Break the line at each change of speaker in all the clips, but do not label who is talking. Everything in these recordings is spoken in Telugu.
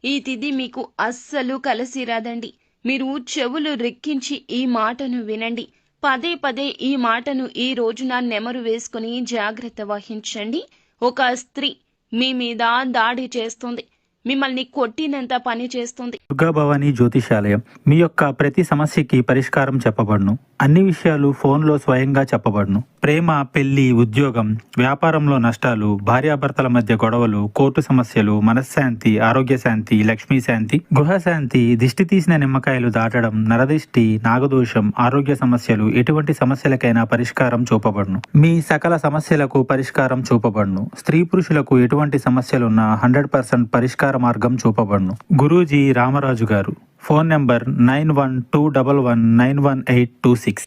ఈ తిథి మీకు అస్సలు కలిసి రాదండి. మీరు చెవులు రెక్కించి ఈ మాటను వినండి. పదే పదే ఈ మాటను ఈ రోజున నెమరు వేసుకుని జాగ్రత్త వహించండి. ఒక స్త్రీ మీ మీద దాడి చేస్తుంది, మిమ్మల్ని కొట్టినంత పని చేస్తుంది.
దుర్గాభవాని జ్యోతిషాలయం మీ యొక్క ప్రతి సమస్యకి పరిష్కారం చెప్పబడును. అన్ని విషయాలు ఫోన్లో స్వయంగా చెప్పబడును. ప్రేమ, పెళ్లి, ఉద్యోగం, వ్యాపారంలో నష్టాలు, భార్యాభర్తల మధ్య గొడవలు, కోర్టు సమస్యలు, మనశ్శాంతి, ఆరోగ్య శాంతి, లక్ష్మీ శాంతి, గృహశాంతి, దిష్టి తీసిన నిమ్మకాయలు దాటడం, నరదిష్టి, నాగదోషం, ఆరోగ్య సమస్యలు, ఎటువంటి సమస్యలకైనా పరిష్కారం చూపబడును. మీ సకల సమస్యలకు పరిష్కారం చూపబడును. స్త్రీ పురుషులకు ఎటువంటి సమస్యలున్నా 100% పరిష్కార మార్గం చూపబడును. గురూజీ రామరాజు గారు. Phone number 9121191826.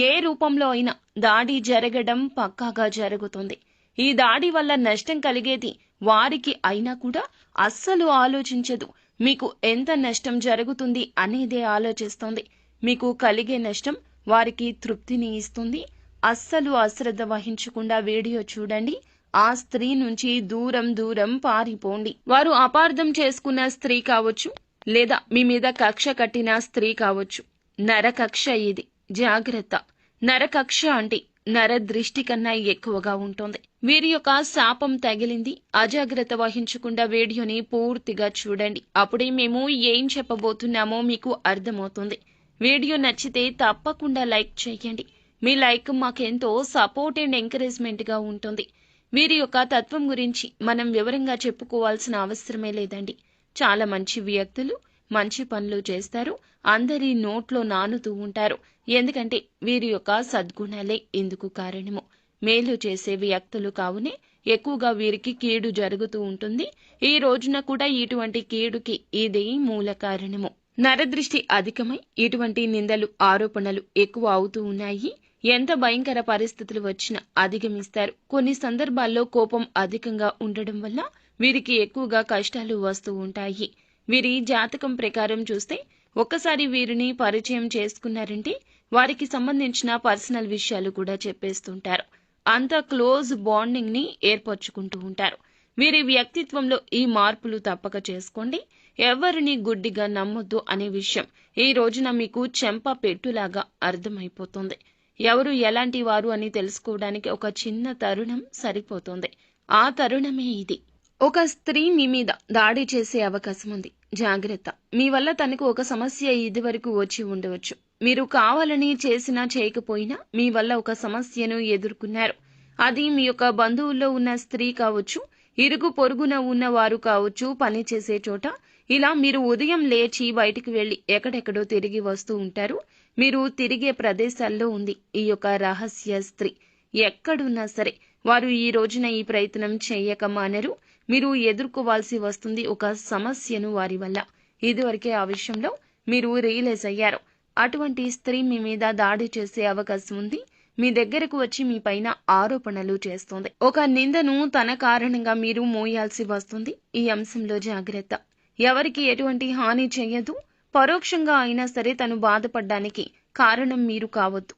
ఏ రూపంలో అయినా దాడి జరగడం పక్కాగా జరుగుతుంది. ఈ దాడి వల్ల నష్టం కలిగేది వారికి అయినా కూడా అస్సలు ఆలోచించదు. మీకు ఎంత నష్టం జరుగుతుంది అనేదే ఆలోచిస్తుంది. మీకు కలిగే నష్టం వారికి తృప్తిని ఇస్తుంది. అస్సలు అశ్రద్ధ వహించకుండా వీడియో చూడండి. ఆ స్త్రీ నుంచి దూరం దూరం పారిపోండి. వారు అపార్థం చేసుకున్న స్త్రీ కావచ్చు, లేదా మీ మీద కక్ష కట్టిన స్త్రీ కావచ్చు. నరకక్ష ఇది, జాగ్రత్త. నరకక్ష అంటే నర దృష్టి కన్నా ఎక్కువగా ఉంటుంది. వీరి యొక్క శాపం తగిలింది. అజాగ్రత్త వహించకుండా వీడియోని పూర్తిగా చూడండి. అప్పుడే మేము ఏం చెప్పబోతున్నామో మీకు అర్థమవుతుంది. వీడియో నచ్చితే తప్పకుండా లైక్ చేయండి. మీ లైక్ మాకెంతో సపోర్ట్ అండ్ ఎంకరేజ్మెంట్ గా ఉంటుంది. వీరి యొక్క తత్వం గురించి మనం వివరంగా చెప్పుకోవాల్సిన అవసరమే లేదండి. చాలా మంచి వ్యక్తులు, మంచి పనులు చేస్తారు. అందరి నోట్లో నానుతూ ఉంటారు. ఎందుకంటే వీరి యొక్క సద్గుణాలే ఇందుకు కారణము. మేలు చేసే వ్యక్తులు కావునే ఎక్కువగా వీరికి కీడు జరుగుతూ ఉంటుంది. ఈ రోజున కూడా ఇటువంటి కీడుకి ఇదే మూల కారణము. నరదృష్టి అధికమై ఇటువంటి నిందలు, ఆరోపణలు ఎక్కువ అవుతూ ఉన్నాయి. ఎంత భయంకర పరిస్థితులు వచ్చినా అధిగమిస్తారు. కొన్ని సందర్భాల్లో కోపం అధికంగా ఉండడం వల్ల వీరికి ఎక్కువగా కష్టాలు వస్తూ ఉంటాయి. వీరి జాతకం ప్రకారం చూస్తే ఒక్కసారి వీరిని పరిచయం చేసుకున్నారంటే వారికి సంబంధించిన పర్సనల్ విషయాలు కూడా చెప్పేస్తుంటారు. అంత క్లోజ్ బాండింగ్ ని ఏర్పరచుకుంటూ ఉంటారు. వీరి వ్యక్తిత్వంలో ఈ మార్పులు తప్పక చేసుకోండి. ఎవరిని గుడ్డిగా నమ్మొద్దు అనే విషయం ఈ రోజున మీకు చెంప పెట్టులాగా అర్థమైపోతుంది. ఎవరు ఎలాంటి వారు అని తెలుసుకోవడానికి ఒక చిన్న తరుణం సరిపోతుంది. ఆ తరుణమే ఇది. ఒక స్త్రీ మీ మీద దాడి చేసే అవకాశం ఉంది, జాగ్రత్త. మీ వల్ల తనకు ఒక సమస్య ఇదివరకు వచ్చి ఉండవచ్చు. మీరు కావాలని చేసినా చేయకపోయినా మీ వల్ల ఒక సమస్యను ఎదుర్కొన్నారు. అది మీ యొక్క బంధువుల్లో ఉన్న స్త్రీ కావచ్చు, ఇరుగు పొరుగున ఉన్న వారు కావచ్చు, పని చేసే చోట. ఇలా మీరు ఉదయం లేచి బయటికి వెళ్లి ఎక్కడెక్కడో తిరిగి వస్తూ ఉంటారు. మీరు తిరిగే ప్రదేశాల్లో ఉంది ఈ యొక్క రహస్య స్త్రీ. ఎక్కడున్నా సరే వారు ఈ రోజున ఈ ప్రయత్నం చేయక మానరు. మీరు ఎదుర్కోవాల్సి వస్తుంది ఒక సమస్యను వారి వల్ల. ఇదివరకే ఆ విషయంలో మీరు రియలైజ్ అయ్యారు. అటువంటి స్త్రీ మీ మీద దాడి చేసే అవకాశం ఉంది. మీ దగ్గరకు వచ్చి మీ పైన ఆరోపణలు చేస్తుంది. ఒక నిందను తన కారణంగా మీరు మోయాల్సి వస్తుంది. ఈ అంశంలో జాగ్రత్త. ఎవరికి ఎటువంటి హాని చేయదు. పరోక్షంగా అయినా సరే తను బాధపడ్డానికి కారణం మీరు కావద్దు.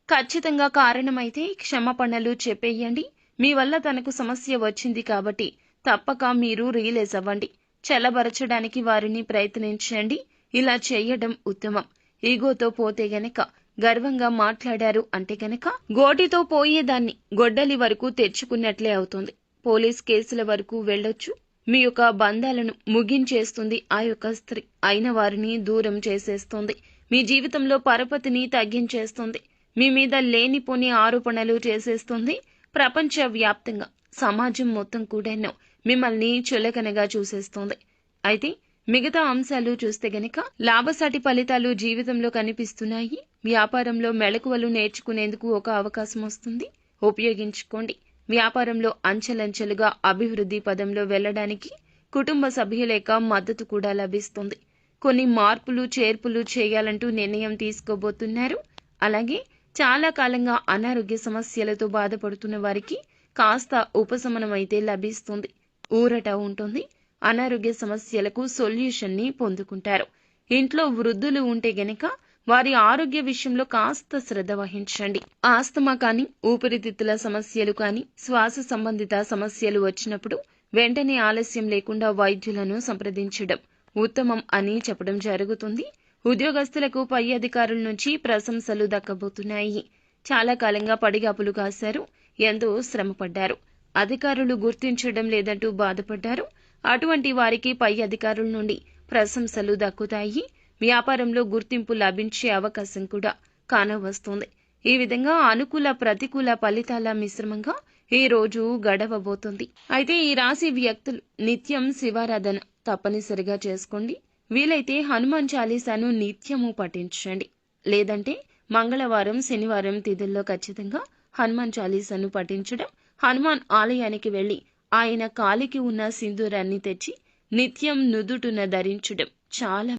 ఖచ్చితంగా కారణమైతే క్షమాపణలు చెప్పేయండి. మీ వల్ల తనకు సమస్య వచ్చింది కాబట్టి తప్పక మీరు రియలైజ్ అవ్వండి. చల్లబరచడానికి వారిని ప్రయత్నించండి. ఇలా చేయడం ఉత్తమం. ఈగోతో పోతే గనక, గర్వంగా మాట్లాడారు అంటే గనక గోటితో పోయేదాన్ని గొడ్డలి వరకు తెచ్చుకున్నట్లే అవుతుంది. పోలీస్ కేసుల వరకు వెళ్ళొచ్చు. మీ యొక్క బంధాలను ముగించేస్తుంది ఆ యొక్క స్త్రీ. అయిన వారిని దూరం చేసేస్తుంది. మీ జీవితంలో పరపతిని తగ్గించేస్తుంది. మీ మీద లేనిపోని ఆరోపణలు చేసేస్తుంది. ప్రపంచ వ్యాప్తంగా సమాజం మొత్తం కూడాను మిమ్మల్ని చులకనగా చూసేస్తుంది. అయితే మిగతా అంశాలు చూస్తే గనక లాభసాటి ఫలితాలు జీవితంలో కనిపిస్తున్నాయి. వ్యాపారంలో మెళకువలు నేర్చుకునేందుకు ఒక అవకాశం వస్తుంది, ఉపయోగించుకోండి. వ్యాపారంలో అంచెలంచెలుగా అభివృద్ధి పదంలో వెళ్లడానికి కుటుంబ సభ్యుల యొక్క మద్దతు కూడా లభిస్తుంది. కొన్ని మార్పులు చేర్పులు చేయాలంటూ నిర్ణయం తీసుకోబోతున్నారు. అలాగే చాలా కాలంగా అనారోగ్య సమస్యలతో బాధపడుతున్న వారికి కాస్త ఉపశమనం అయితే లభిస్తుంది. ఊరట ఉంటుంది. అనారోగ్య సమస్యలకు సొల్యూషన్ ని పొందుకుంటారు. ఇంట్లో వృద్ధులు ఉంటే గనక వారి ఆరోగ్య విషయంలో కాస్త శ్రద్ధ వహించండి. ఆస్తమా కానీ, ఊపిరితిత్తుల సమస్యలు కానీ, శ్వాస సంబంధిత సమస్యలు వచ్చినప్పుడు వెంటనే ఆలస్యం లేకుండా వైద్యులను సంప్రదించడం ఉత్తమం అని చెప్పడం జరుగుతుంది. ఉద్యోగస్తులకు పై అధికారుల నుంచి ప్రశంసలు దక్కబోతున్నాయి. చాలా కాలంగా పడిగాపులు కాశారు, ఎంతో శ్రమపడ్డారు, అధికారులు గుర్తించడం లేదంటూ బాధపడ్డారు. అటువంటి వారికి పై అధికారుల నుండి ప్రశంసలు దక్కుతాయి. వ్యాపారంలో గుర్తింపు లభించే అవకాశం కూడా కానవస్తుంది. ఈ విధంగా అనుకూల ప్రతికూల ఫలితాల మిశ్రమంగా ఈ రోజు గడవబోతుంది. అయితే ఈ రాశి వ్యక్తులు నిత్యం శివారాధన తప్పనిసరిగా చేసుకోండి. వీలైతే హనుమాన్ చాలీసాను నిత్యము పఠించండి. లేదంటే మంగళవారం, శనివారం తిథుల్లో ఖచ్చితంగా హనుమాన్ చాలీసాను పఠించడం, హనుమాన్ ఆలయానికి వెళ్లి ఆయన కాలికి ఉన్న సింధూరాన్ని తెచ్చి నిత్యం నుదుటున ధరించడం చాలా